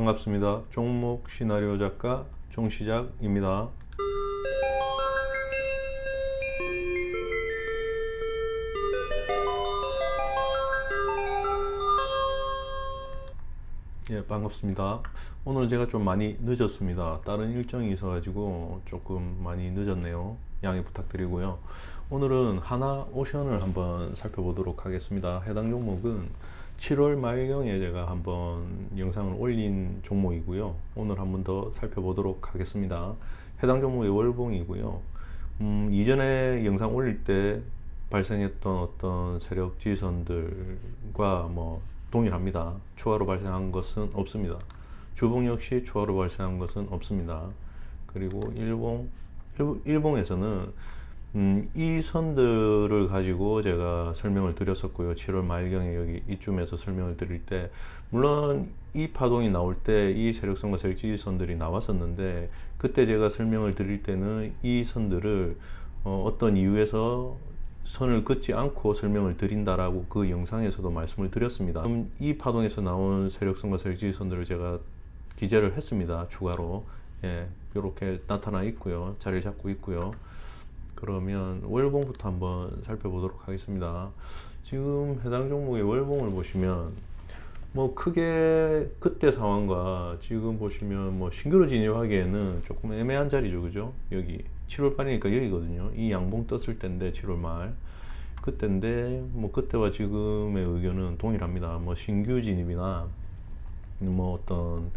반갑습니다. 종목 시나리오 작가 종시작입니다. 예, 반갑습니다. 오늘 제가 좀 많이 늦었습니다. 다른 일정이 있어가지고 조금 많이 늦었네요. 양해 부탁드리고요. 오늘은 하나오션을 한번 살펴보도록 하겠습니다. 해당 종목은 7월 말경에 제가 한번 영상을 올린 종목이고요. 오늘 한번 더 살펴보도록 하겠습니다. 해당 종목의 월봉이고요. 이전에 영상 올릴 때 발생했던 어떤 세력 지지선들과 동일합니다. 추가로 발생한 것은 없습니다. 주봉 역시 추가로 발생한 것은 없습니다. 그리고 일봉에서는 이 선들을 가지고 제가 설명을 드렸었고요. 7월 말경에 여기 이쯤에서 설명을 드릴 때 물론 이 파동이 나올 때 이 세력선과 세력지지선들이 나왔었는데 그때 제가 설명을 드릴 때는 이 선들을 어떤 이유에서 선을 긋지 않고 설명을 드린다라고 그 영상에서도 말씀을 드렸습니다. 이 파동에서 나온 세력선과 세력지지선들을 제가 기재를 했습니다. 추가로 이렇게 나타나 있고요. 자리를 잡고 있고요. 그러면 월봉부터 한번 살펴보도록 하겠습니다. 지금 해당 종목의 월봉을 보시면 크게 그때 상황과 지금 보시면 신규로 진입하기에는 조금 애매한 자리죠. 그죠? 여기 7월 말이니까 여기거든요. 이 양봉 떴을 때인데 7월 말 그때인데 그때와 지금의 의견은 동일합니다. 신규 진입이나 어떤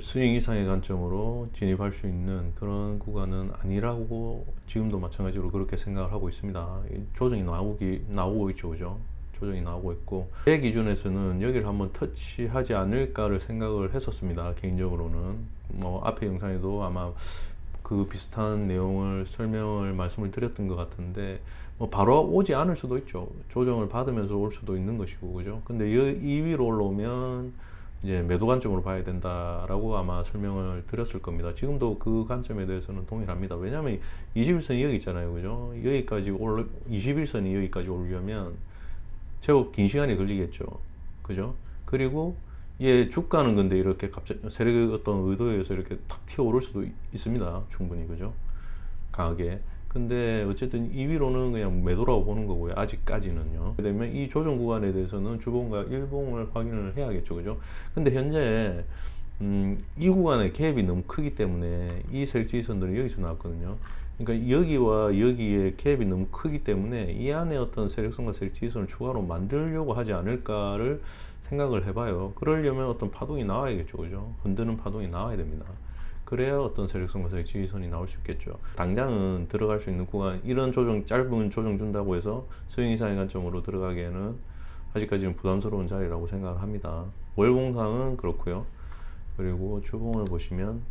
스윙 이상의 관점으로 진입할 수 있는 그런 구간은 아니라고 지금도 마찬가지로 그렇게 생각을 하고 있습니다. 조정이 나오고 있죠. 그죠? 조정이 나오고 있고 제 기준에서는 여기를 한번 터치하지 않을까를 생각을 했었습니다. 개인적으로는 앞에 영상에도 아마 그 비슷한 내용을 말씀을 드렸던 것 같은데 바로 오지 않을 수도 있죠. 조정을 받으면서 올 수도 있는 것이고 그죠? 근데 이 위로 올라오면 이제 매도 관점으로 봐야 된다라고 아마 설명을 드렸을 겁니다. 지금도 그 관점에 대해서는 동일합니다. 왜냐하면 21선이 여기 있잖아요. 그죠? 21선이 여기까지 오려면 제법 긴 시간이 걸리겠죠. 그죠? 그리고 주가는 근데 이렇게 갑자기 세력의 어떤 의도에 의해서 이렇게 탁 튀어오를 수도 있습니다. 충분히. 그죠? 강하게. 근데 어쨌든 이 위로는 그냥 매도라고 보는 거고요. 아직까지는요. 그러면 이 조정 구간에 대해서는 주봉과 일봉을 확인을 해야겠죠. 그죠? 근데 현재 이 구간의 갭이 너무 크기 때문에 이 세력지지선들은 여기서 나왔거든요. 그러니까 여기와 여기의 갭이 너무 크기 때문에 이 안에 어떤 세력선과 세력지지선을 추가로 만들려고 하지 않을까를 생각을 해봐요. 그러려면 어떤 파동이 나와야겠죠. 그죠? 흔드는 파동이 나와야 됩니다. 그래야 어떤 세력선과 세력지지선이 나올 수 있겠죠. 당장은 들어갈 수 있는 구간, 이런 짧은 조정 준다고 해서 스윙 이상의 관점으로 들어가기에는 아직까지는 부담스러운 자리라고 생각을 합니다. 월봉상은 그렇고요. 그리고 주봉을 보시면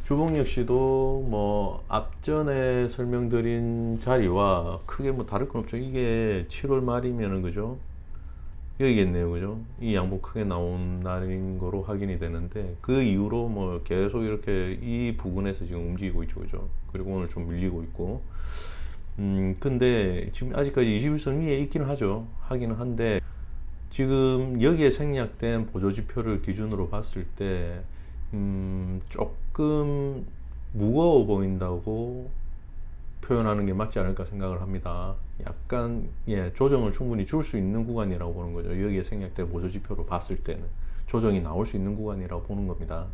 주봉 역시도 앞전에 설명드린 자리와 크게 다를 건 없죠. 이게 7월 말이면은 그죠? 여기겠네요. 그죠? 이 양봉 크게 나온 날인 거로 확인이 되는데 그 이후로 계속 이렇게 이 부근에서 지금 움직이고 있죠. 그죠? 그리고 오늘 좀 밀리고 있고 근데 지금 아직까지 21선 위에 있기는 하기는 한데 지금 여기에 생략된 보조지표를 기준으로 봤을 때 조금 무거워 보인다고 표현하는 게 맞지 않을까 생각을 합니다. 약간 조정을 충분히 줄 수 있는 구간이라고 보는 거죠. 여기에 생략된 보조지표로 봤을 때는 조정이 나올 수 있는 구간이라고 보는 겁니다.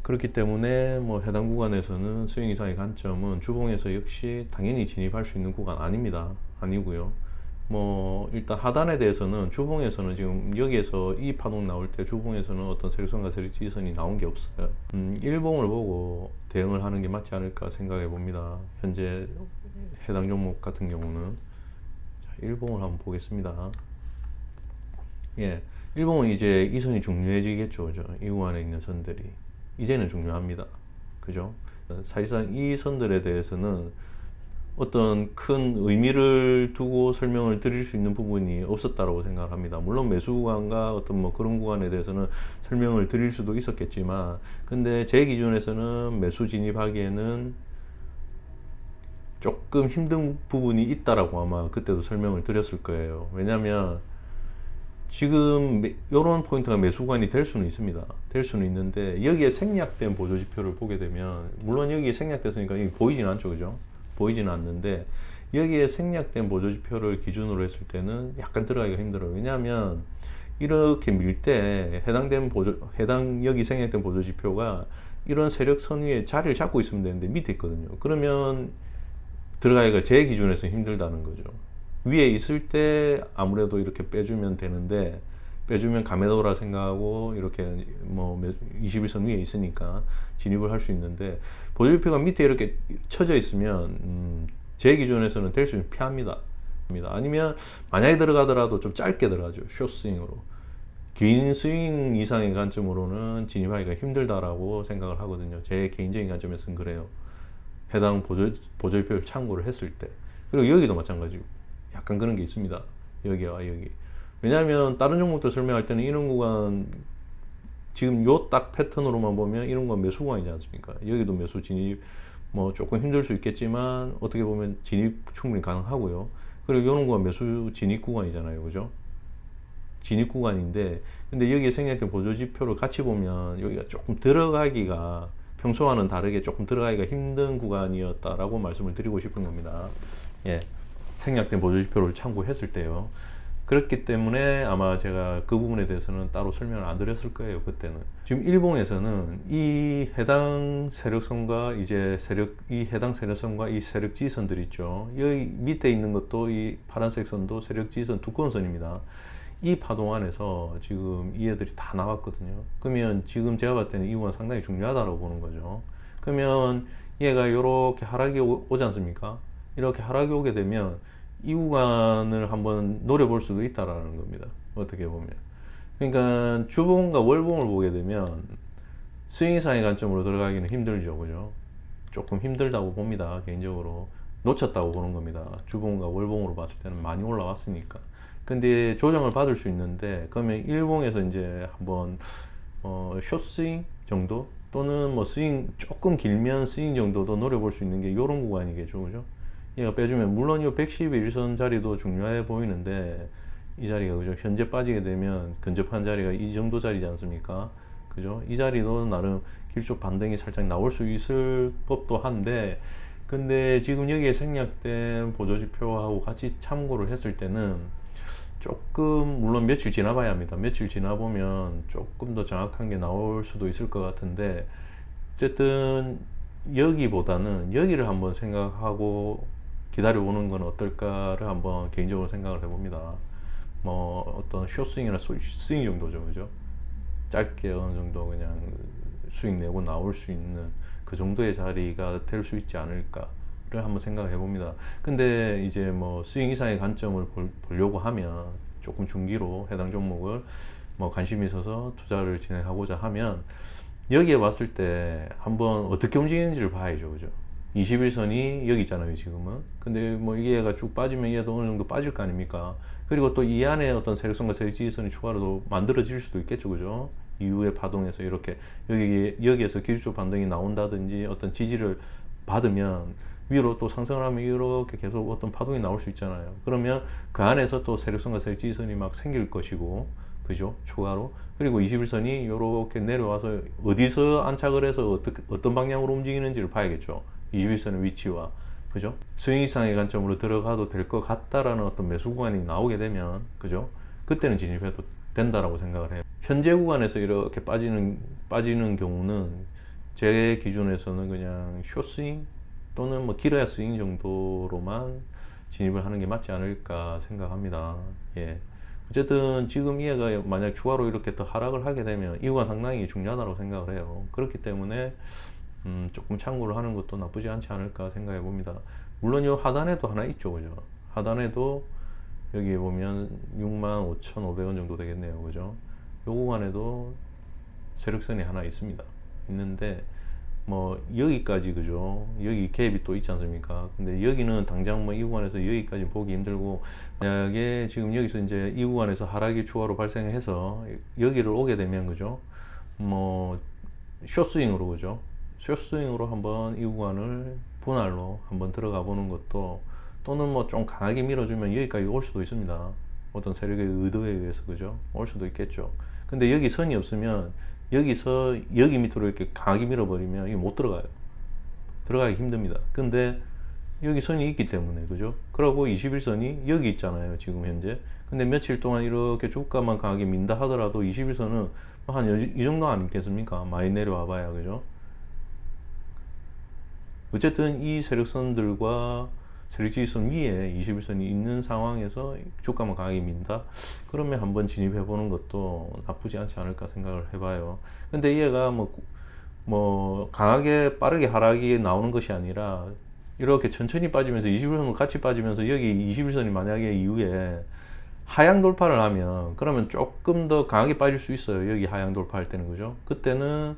그렇기 때문에 해당 구간에서는 스윙 이상의 관점은 주봉에서 역시 당연히 진입할 수 있는 구간 아니고요. 일단 하단에 대해서는 주봉에서는 지금 여기에서 이 파동 나올 때 주봉에서는 어떤 세력선과 세력지지선이 나온 게 없어요. 일봉을 보고 대응을 하는 게 맞지 않을까 생각해 봅니다. 현재 해당 종목 같은 경우는 일봉을 한번 보겠습니다. 일봉은 이제 이 선이 중요해지겠죠. 그죠? 이 구간에 있는 선들이 이제는 중요합니다. 그죠? 사실상 이 선들에 대해서는 어떤 큰 의미를 두고 설명을 드릴 수 있는 부분이 없었다고 생각을 합니다. 물론 매수 구간과 어떤 그런 구간에 대해서는 설명을 드릴 수도 있었겠지만 근데 제 기준에서는 매수 진입하기에는 조금 힘든 부분이 있다라고 아마 그때도 설명을 드렸을 거예요. 왜냐면 지금 이런 포인트가 매수 구간이 될 수는 있습니다. 될 수는 있는데 여기에 생략된 보조지표를 보게 되면, 물론 여기에 생략됐으니까 이게 보이지는 않죠, 그죠? 보이지는 않는데 여기에 생략된 보조지표를 기준으로 했을 때는 약간 들어가기가 힘들어요. 왜냐하면 이렇게 밀 때 해당 여기 생략된 보조지표가 이런 세력선 위에 자리를 잡고 있으면 되는데 밑에 있거든요. 그러면 들어가기가 제 기준에서 힘들다는 거죠. 위에 있을 때 아무래도 이렇게 빼주면 되는데, 빼주면 가메도라 생각하고 이렇게 뭐 21선 위에 있으니까 진입을 할 수 있는데, 보조지표가 밑에 이렇게 쳐져 있으면 제 기준에서는 될 수 있는 피합니다. 아니면 만약에 들어가더라도 좀 짧게 들어가죠. 숏스윙으로. 긴 스윙 이상의 관점으로는 진입하기가 힘들다라고 생각을 하거든요. 제 개인적인 관점에서는 그래요. 해당 보조지표를 참고를 했을 때. 그리고 여기도 마찬가지고 약간 그런 게 있습니다. 여기와 여기. 왜냐하면 다른 종목도 설명할 때는 이런 구간, 지금 요 딱 패턴으로만 보면 이런 건 매수 구간이지 않습니까? 여기도 매수 진입 뭐 조금 힘들 수 있겠지만 어떻게 보면 진입 충분히 가능하고요. 그리고 요런 구간 매수 진입 구간이잖아요, 그죠? 진입 구간인데, 근데 여기에 생략된 보조지표를 같이 보면 여기가 조금 들어가기가 평소와는 다르게 조금 들어가기가 힘든 구간이었다라고 말씀을 드리고 싶은 겁니다. 예, 생략된 보조지표를 참고했을 때요. 그렇기 때문에 아마 제가 그 부분에 대해서는 따로 설명을 안 드렸을 거예요, 그때는. 지금 일봉에서는 이 해당 세력선과 이 해당 세력선과 이 세력 지선들 있죠. 여기 밑에 있는 것도 이 파란색 선도 세력 지선 두꺼운 선입니다. 이 파동 안에서 지금 이 애들이 다 나왔거든요. 그러면 지금 제가 봤을 때는 이 구간 상당히 중요하다고 보는 거죠. 그러면 얘가 이렇게 하락이 오지 않습니까? 이렇게 하락이 오게 되면 이 구간을 한번 노려볼 수도 있다라는 겁니다. 어떻게 보면. 그러니까 주봉과 월봉을 보게 되면 스윙 이상의 관점으로 들어가기는 힘들죠, 그죠? 조금 힘들다고 봅니다, 개인적으로. 놓쳤다고 보는 겁니다. 주봉과 월봉으로 봤을 때는 많이 올라왔으니까. 근데 조정을 받을 수 있는데, 그러면 일봉에서 이제 한번 숏스윙 정도 또는 뭐 스윙 조금 길면 스윙 정도도 노려볼 수 있는 게 이런 구간이겠죠, 그죠? 얘가 빼주면, 물론 이 111선 자리도 중요해 보이는데 이 자리가, 그죠? 현재 빠지게 되면 근접한 자리가 이 정도 자리지 않습니까? 그죠? 이 자리도 나름 길쭉 반등이 살짝 나올 수 있을 법도 한데, 근데 지금 여기에 생략된 보조지표하고 같이 참고를 했을 때는 조금, 물론 며칠 지나봐야 합니다. 며칠 지나보면 조금 더 정확한 게 나올 수도 있을 것 같은데, 어쨌든 여기보다는 여기를 한번 생각하고 기다려보는 건 어떨까를 한번 개인적으로 생각을 해봅니다. 뭐 어떤 숏스윙이나 스윙 정도죠, 그죠? 짧게 어느 정도 그냥 스윙 내고 나올 수 있는 그 정도의 자리가 될 수 있지 않을까를 한번 생각을 해봅니다. 근데 이제 뭐 스윙 이상의 관점을 보려고 하면 조금 중기로 해당 종목을 뭐 관심이 있어서 투자를 진행하고자 하면 여기에 왔을 때 한번 어떻게 움직이는지를 봐야죠, 그죠? 21선이 여기 있잖아요, 지금은. 근데 뭐 얘가 쭉 빠지면 얘도 어느 정도 빠질 거 아닙니까? 그리고 또 이 안에 어떤 세력선과 세력지지선이 추가로 만들어질 수도 있겠죠, 그죠? 이후에 파동에서 이렇게 여기에서 기술적 반등이 나온다든지 어떤 지지를 받으면 위로 또 상승을 하면 이렇게 계속 어떤 파동이 나올 수 있잖아요. 그러면 그 안에서 또 세력선과 세력지지선이 막 생길 것이고, 그죠? 추가로. 그리고 21선이 이렇게 내려와서 어디서 안착을 해서 어떤 방향으로 움직이는지를 봐야겠죠. 21선의 위치와, 그죠? 스윙 이상의 관점으로 들어가도 될 것 같다라는 어떤 매수 구간이 나오게 되면, 그죠? 그때는 진입해도 된다라고 생각을 해요. 현재 구간에서 이렇게 빠지는 경우는 제 기준에서는 그냥 숏스윙 또는 뭐 길어야 스윙 정도로만 진입을 하는 게 맞지 않을까 생각합니다. 예. 어쨌든 지금 얘가 만약 추가로 이렇게 더 하락을 하게 되면 이 구간 상당히 중요하다고 생각을 해요. 그렇기 때문에 조금 참고를 하는 것도 나쁘지 않지 않을까 생각해 봅니다. 물론 이 하단에도 하나 있죠, 그죠? 하단에도 여기 보면 65,500원 정도 되겠네요, 그죠? 요 구간에도 세력선이 하나 있습니다. 있는데 뭐 여기까지, 그죠? 여기 갭이 또 있지 않습니까? 근데 여기는 당장 뭐 이 구간에서 여기까지 보기 힘들고, 만약에 지금 여기서 이제 이 구간에서 하락이 추가로 발생해서 여기를 오게 되면, 그죠? 뭐 숏스윙으로, 그죠? 숏스윙으로 한번 이 구간을 분할로 한번 들어가 보는 것도, 또는 뭐 좀 강하게 밀어주면 여기까지 올 수도 있습니다. 어떤 세력의 의도에 의해서, 그죠? 올 수도 있겠죠. 근데 여기 선이 없으면 여기서 여기 밑으로 이렇게 강하게 밀어버리면 이게 못 들어가요. 들어가기 힘듭니다. 근데 여기 선이 있기 때문에, 그죠? 그러고 21선이 여기 있잖아요, 지금 현재. 근데 며칠 동안 이렇게 주가만 강하게 민다 하더라도 21선은 한 이 정도 아니겠습니까? 많이 내려와 봐야, 그죠? 어쨌든 이 세력선들과 세력지지선 위에 21선이 있는 상황에서 주가만 강하게 민다? 그러면 한번 진입해 보는 것도 나쁘지 않지 않을까 생각을 해봐요. 근데 얘가 뭐 강하게 빠르게 하락이 나오는 것이 아니라 이렇게 천천히 빠지면서 21선도 같이 빠지면서 여기 21선이 만약에 이후에 하향 돌파를 하면 그러면 조금 더 강하게 빠질 수 있어요. 여기 하향 돌파할 때는, 그죠? 그때는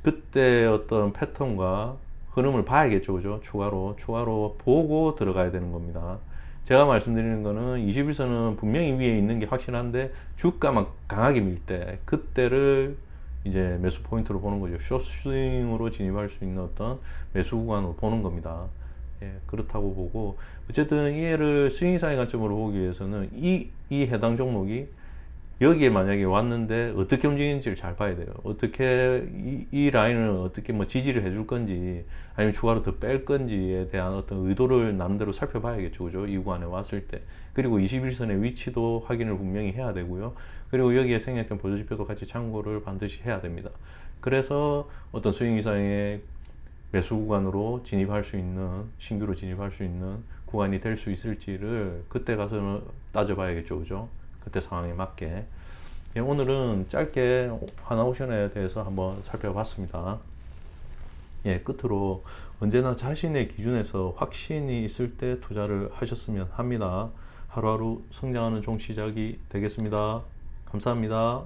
그때 어떤 패턴과 흐름을 봐야겠죠, 그죠? 추가로 보고 들어가야 되는 겁니다. 제가 말씀드리는 거는 21선은 분명히 위에 있는 게 확실한데 주가만 강하게 밀 때 그때를 이제 매수 포인트로 보는 거죠. 숏스윙으로 진입할 수 있는 어떤 매수 구간으로 보는 겁니다. 예, 그렇다고 보고 어쨌든 이해를 스윙사의 관점으로 보기 위해서는 이 해당 종목이 여기에 만약에 왔는데 어떻게 움직이는지를 잘 봐야 돼요. 어떻게 이 라인을 어떻게 뭐 지지를 해줄 건지 아니면 추가로 더 뺄 건지에 대한 어떤 의도를 나름대로 살펴봐야겠죠, 그죠? 이 구간에 왔을 때. 그리고 21선의 위치도 확인을 분명히 해야 되고요. 그리고 여기에 생략된 보조지표도 같이 참고를 반드시 해야 됩니다. 그래서 어떤 스윙 이상의 매수 구간으로 진입할 수 있는, 신규로 진입할 수 있는 구간이 될 수 있을지를 그때 가서는 따져봐야겠죠, 그죠? 그때 상황에 맞게. 예, 오늘은 짧게 하나오션에 대해서 한번 살펴봤습니다. 예, 끝으로 언제나 자신의 기준에서 확신이 있을 때 투자를 하셨으면 합니다. 하루하루 성장하는 종 시작이 되겠습니다. 감사합니다.